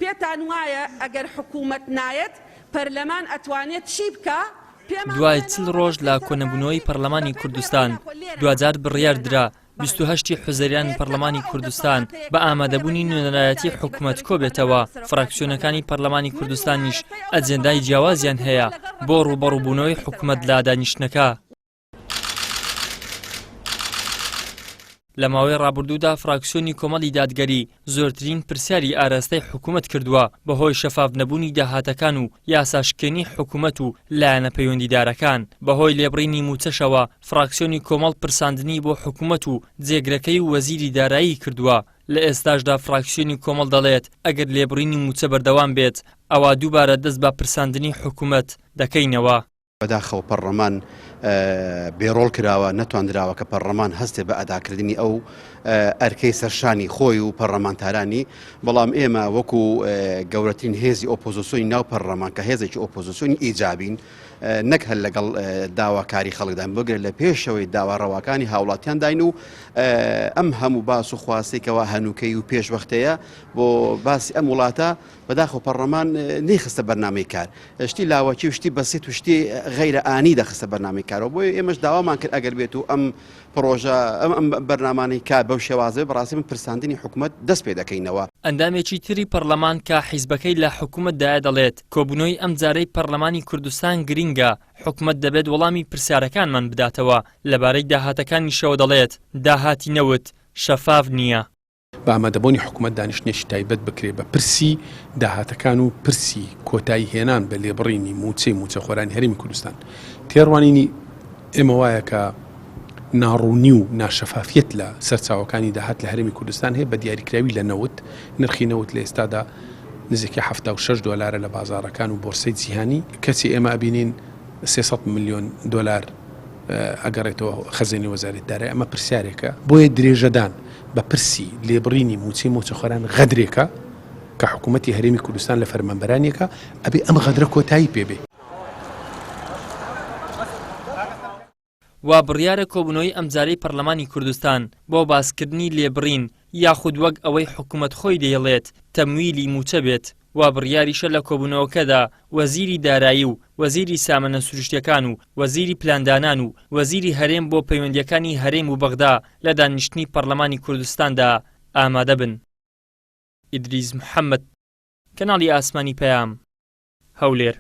پێتان وایە ئەگەر حکوومەت نایەت پەرلەمان ئەتوانێت چی بکە؟ دوای 40 ڕۆژ لە کۆنەبوونەوەی پەرلەمانی کوردستان دوجار بڕیار درا 28 حوزەریانی پەرلەمانی کوردستان بە ئامادەبوونی نوێنەرایەتی حکوومەت کۆبێتەوە. فراکسیۆنەکانی پەرلەمانی کوردستانیش ئەجێندای جیاوازیان هەیە بۆ ڕوبەڕووبوونەوەی حکوومەت لە دانیشتنەکە. لە ماوەی ڕابردوودا فراکسیۆنی کۆمەڵی دادگەری زۆرترین پرسیاری ئاراستەی حکوومەت کردووە بەهۆی شەفاف نەبوونی داهاتەکان و یاساشکێنی حکوومەت و لایەنە پەیوەندیدارەکان. بەهۆی لێبڕینی موچەشەوە فراکسیۆنی کۆمەڵ پرساندنی بۆ حکوومەت و جێگرەکەی وەزیری دارایی کردووە. لە ئێستاشدا فراکسیۆنی کۆمەڵ دەڵێت ئەگەر لێبڕینی موچە بەردەوام بێت ئەوە دووبارە دەست بە پرساندنی حکوومەت دەکەینەوە. بەداخەوە پەرلەمان بێڕۆڵ کراوە نەتواندراوە کە پەرلەمان هەستێ بە ئەداکردنی ئەو ئەرکەی سەرشانی خۆی و پەرلەمانتارانی. بەڵام ئێمە وەکو گەورەترین هێزی ئۆپۆزیسیۆنی ناو پەرلەمان کە هێزێکی ئۆپۆزیسیۆنی ئیجابین نەک هەر لەگەڵ داواکاری خەڵکدان بگرێت لە پێشەوەی داواڕەوەکانی هاوڵاتیان داین و ئەم هەموو باس و خواستێکەوە هەنووکەی و پێشوەختەیە بۆ باسی ئەم وڵاتە بەداخەوە پەرلەمان نەیخستە بەرنامەی کار شتی لاوەکی و شتی بەسیت و شتی غەیرە ئانی دەخستە بەرنامەی کارەوە. بۆیە ئێمەش داوامان کرد ئەگەر بێت و ئەم پرۆژە ئەم بەرنامانەی کار بەو شێوازە بەڕاستی من پرساندنی حکوومەت دەست پێ دەکەینەوە. ئەندامێکی تری پەرلەمان کە حیزبەکەی لە حکوومەتدایە دەڵێت کۆبوونەوەی ئەم جارەی پەرلەمانی کوردستان گرینگە حکوومەت دەبێت وەڵامی پرسیارەکانمان بداتەوە. لەبارەی داهاتەکانیشەوە دەڵێت داهاتی نەوت شەفاف نییە. بە ئامادەبوونی حکوومەت دانیشتنێکی تایبەت بکرێ بە پرسی داهاتەکان و پرسی کۆتایی هێنان بە لێبڕینی موچەخۆرانی هەرێمی کوردستان. تێڕوانینی ئێمە وایە کە ناڕوونی و ناشەفافیت لە سەرچاوەکانی داهات لە هەرێمی کوردستان هەیە بە دیاریکراوی لە نەوت نرخی نەوت لە ئێستادا نزیکە 76 دۆلارە لە بازارەکان و بۆرسەی جیهانی. کەسی ئێمە ئەبینین 300 میلیۆن دۆلار ئەگەڕێتەوە خەزێنی وەزارەتی دارایی. ئەمە پرسیارێکە بۆیە درێژەدان بە پرسی لێبڕینی موچەخۆران غەدرێکە کە حکوومەتی هەرێمی کوردستان لە فەرمانبەرانێکە ئەبێ ئەم غەدرە کۆتایی پێبێ. وا بڕیارە کۆبوونەوەی ئەمجارەی پەرلەمانی کوردستان بۆ باسکردنی لێبڕین یاخود وەک ئەوەی حکوومەت خۆی دەیڵێت تەمویلی موچە بێت. وا بڕیاریشە لە کۆبوونەوەکەدا وەزیری دارایی و وەزیری سامانە سروشتیەکان و وەزیری پلاندانان و وەزیری هەرێم بۆ پەیوەندیەکانی هەرێم و بەغدا لە دانیشتنی پەرلەمانی کوردستاندا ئامادە بن. ئیدریس محەممەد، کەناڵی ئاسمانی پەیام، هەولێر.